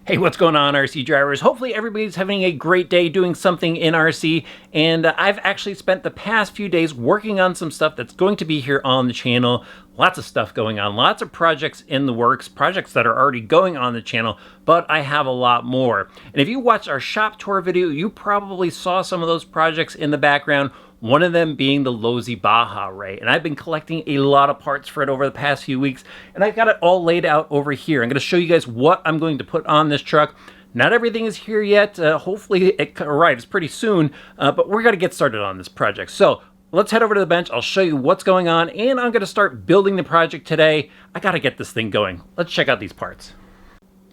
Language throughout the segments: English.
Hey, what's going on, RC drivers? Hopefully everybody's having a great day doing something in RC, and I've actually spent the past few days working on some stuff that's going to be here on the channel. Lots of stuff going on, lots of projects in the works, projects that are already going on the channel, but I have a lot more. And if you watched our shop tour video, you probably saw some of those projects in the background. One of them being the Losi Baja Rey. And I've been collecting a lot of parts for it over the past few weeks, and I've got it all laid out over here. I'm going to show you guys what I'm going to put on this truck. Not everything is here yet. Hopefully it arrives pretty soon, but we're going to get started on this project. So let's head over to the bench. I'll show you what's going on, and I'm going to start building the project today. I got to get this thing going. Let's check out these parts.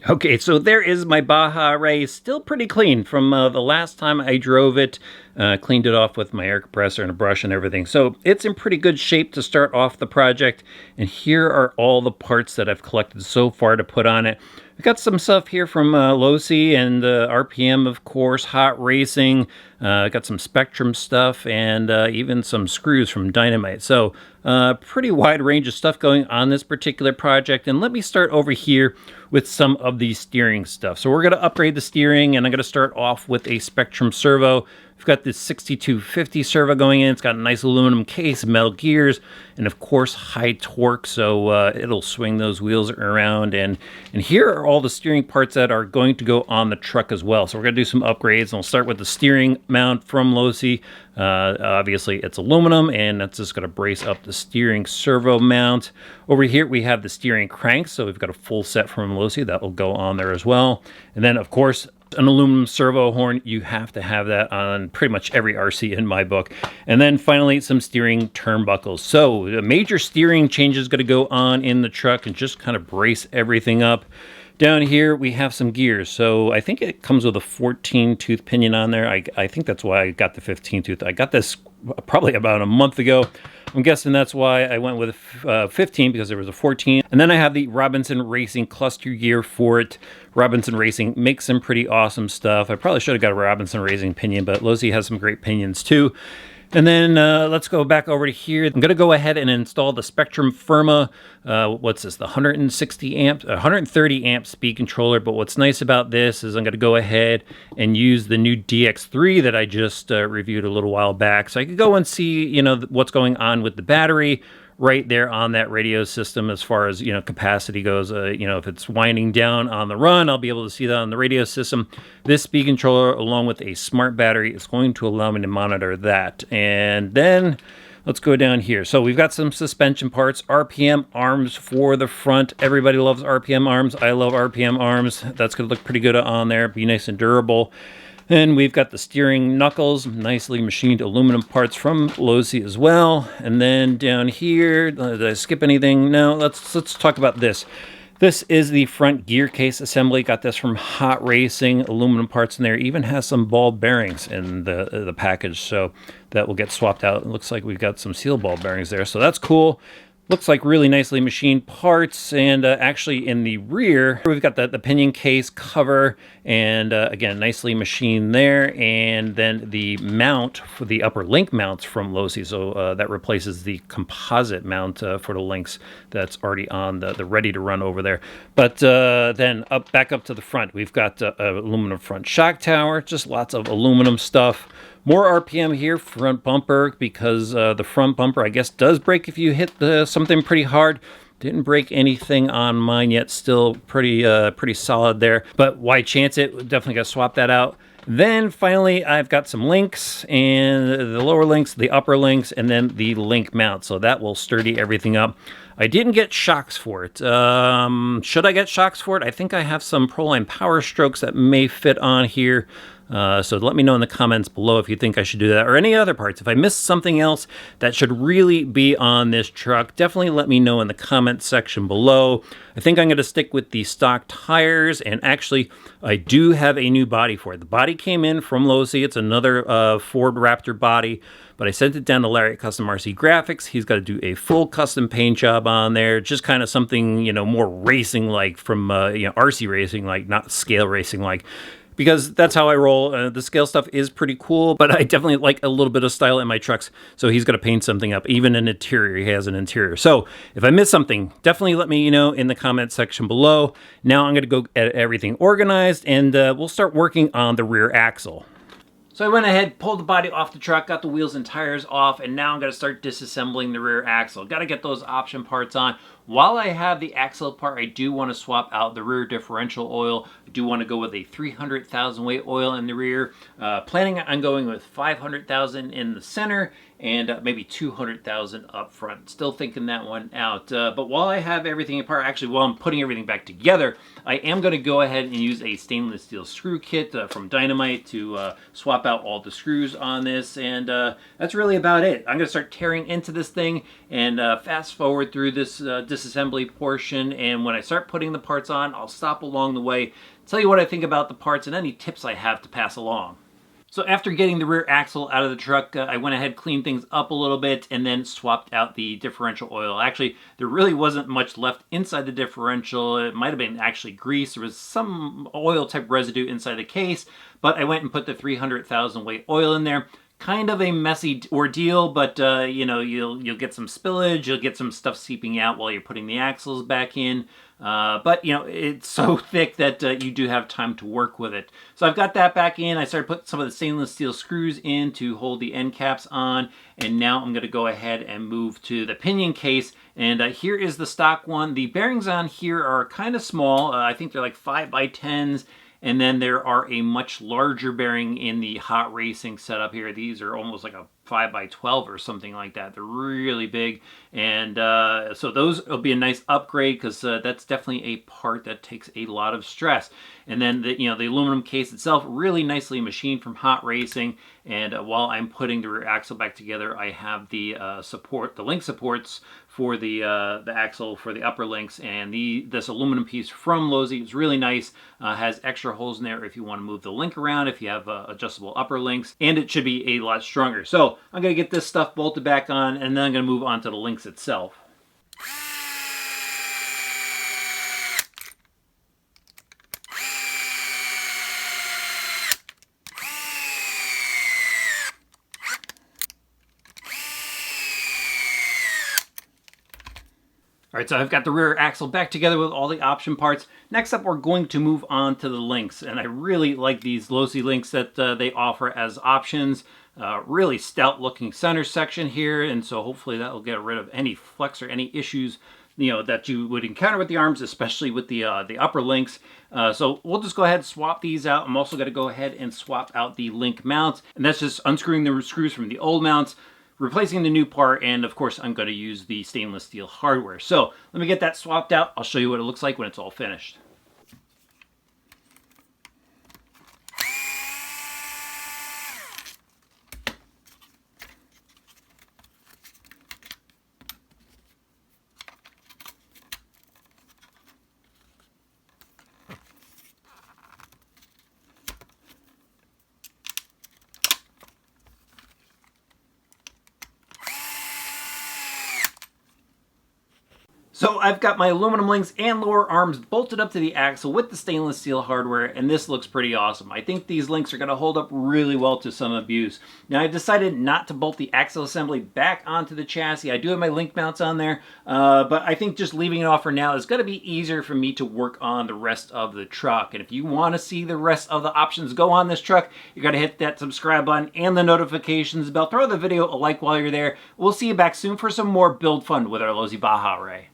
Okay, so there is my Baja Rey, still pretty clean from the last time I drove it. Cleaned it off with my air compressor and a brush and everything. So it's in pretty good shape to start off the project. And here are all the parts that I've collected so far to put on it. We got some stuff here from Losi and RPM, of course, Hot Racing. Got some Spectrum stuff and even some screws from Dynamite. So pretty wide range of stuff going on this particular project. And let me start over here with some of the steering stuff. So we're going to upgrade the steering, and I'm going to start off with a Spectrum servo. We've got this 6250 servo going in. It's got a nice aluminum case, metal gears, and of course high torque, so it'll swing those wheels around. And here are all the steering parts that are going to go on the truck as well. So we're going to do some upgrades, and we'll start with the steering mount from Losi. Obviously it's aluminum, and that's just going to brace up the steering servo mount. Over here we have the steering cranks, so we've got a full set from Losi that will go on there as well. And then of course an aluminum servo horn. You have to have that on pretty much every RC in my book. And then finally some steering turnbuckles. So a major steering change is going to go on in the truck and just kind of brace everything up. Down here we have some gears. So I think it comes with a 14 tooth pinion on there. I think that's why I got the 15 tooth. I got this probably about a month ago. I'm guessing that's why I went with 15, because there was a 14. And then I have the Robinson Racing cluster gear for it. Robinson Racing makes some pretty awesome stuff. I probably should have got a Robinson Racing pinion, but Losi has some great pinions too. And then let's go back over to here. I'm going to go ahead and install the Spectrum Firma. What's this? The 130 amp speed controller. But what's nice about this is I'm going to go ahead and use the new DX3 that I just reviewed a little while back. So I could go and see, what's going on with the battery right there on that radio system as far as, capacity goes. If it's winding down on the run, I'll be able to see that on the radio system. This speed controller, along with a smart battery, is going to allow me to monitor that. And then let's go down here. So we've got some suspension parts, RPM arms for the front. Everybody loves RPM arms. I love RPM arms. That's going to look pretty good on there, be nice and durable. Then we've got the steering knuckles, nicely machined aluminum parts from Losi as well. And then down here, did I skip anything? No, let's talk about this. This is the front gear case assembly. Got this from Hot Racing, aluminum parts in there. Even has some ball bearings in the package, so that will get swapped out. It looks like we've got some seal ball bearings there, so that's cool. Looks like really nicely machined parts. And actually in the rear, we've got the pinion case cover, and again, nicely machined there. And then the mount for the upper link mounts from Losi. So that replaces the composite mount for the links that's already on the ready to run over there. But then back up to the front, we've got aluminum front shock tower, just lots of aluminum stuff. More RPM here, front bumper, because the front bumper, I guess, does break if you hit something pretty hard. Didn't break anything on mine yet, still pretty solid there. But why chance it? Definitely got to swap that out. Then finally, I've got some links, and the lower links, the upper links, and then the link mount. So that will sturdy everything up. I didn't get shocks for it. Should I get shocks for it? I think I have some Proline Power Strokes that may fit on here. So let me know in the comments below if you think I should do that, or any other parts. If I missed something else that should really be on this truck, definitely let me know in the comment section below. I think I'm going to stick with the stock tires, and actually I do have a new body for it. The body came in from Losi. It's another Ford Raptor body, but I sent it down to Larry at Custom RC Graphics. He's got to do a full custom paint job on there, just kind of something, more racing like from RC racing, like not scale racing like. because that's how I roll. The scale stuff is pretty cool, but I definitely like a little bit of style in my trucks. So he's going to paint something up, even an interior. He has an interior. So if I miss something, definitely let me know in the comment section below. Now I'm going to go get everything organized, and we'll start working on the rear axle. So I went ahead, pulled the body off the truck, got the wheels and tires off, and now I'm going to start disassembling the rear axle. Got to get those option parts on. While I have the axle part, I do want to swap out the rear differential oil. I do want to go with a 300,000 weight oil in the rear. Planning on going with 500,000 in the center and maybe 200,000 up front. Still thinking that one out. But while I have everything apart, actually while I'm putting everything back together, I am going to go ahead and use a stainless steel screw kit from Dynamite to swap out all the screws on this. And that's really about it. I'm going to start tearing into this thing and fast forward through this disassembly portion. And when I start putting the parts on, I'll stop along the way, tell you what I think about the parts and any tips I have to pass along. So after getting the rear axle out of the truck, I went ahead, cleaned things up a little bit, and then swapped out the differential oil. Actually, there really wasn't much left inside the differential. It might have been actually grease. There was some oil type residue inside the case, but I went and put the 300,000 weight oil in there. Kind of a messy ordeal, but you know, you'll get some spillage, you'll get some stuff seeping out while you're putting the axles back in. But you know, it's so thick that you do have time to work with it. So I've got that back in. I started putting some of the stainless steel screws in to hold the end caps on, and now I'm going to go ahead and move to the pinion case. And here is the stock one. The bearings on here are kind of small. I think they're like 5x10s. And then there are a much larger bearing in the hot racing setup here. These are almost like a 5x12 or something like that. They're really big. And so those will be a nice upgrade because that's definitely a part that takes a lot of stress. And then the aluminum case itself, really nicely machined from hot racing. And while I'm putting the rear axle back together, I have the the link supports for the axle for the upper links, and this aluminum piece from Losi is really nice. Has extra holes in there if you want to move the link around, if you have adjustable upper links, and it should be a lot stronger. So I'm going to get this stuff bolted back on, and then I'm going to move on to the links itself. All right, so I've got the rear axle back together with all the option parts. Next up, we're going to move on to the links. And I really like these Losi links that they offer as options. Really stout looking center section here. And so hopefully that will get rid of any flex or any issues that you would encounter with the arms, especially with the upper links. So we'll just go ahead and swap these out. I'm also going to go ahead and swap out the link mounts. And that's just unscrewing the screws from the old mounts, replacing the new part, and of course I'm going to use the stainless steel hardware. So let me get that swapped out. I'll show you what it looks like when it's all finished. So I've got my aluminum links and lower arms bolted up to the axle with the stainless steel hardware, and this looks pretty awesome. I think these links are going to hold up really well to some abuse. Now I decided not to bolt the axle assembly back onto the chassis. I do have my link mounts on there, but I think just leaving it off for now is going to be easier for me to work on the rest of the truck. And if you want to see the rest of the options go on this truck, you're going to hit that subscribe button and the notifications bell. Throw the video a like while you're there. We'll see you back soon for some more build fun with our Losi Baja Rey.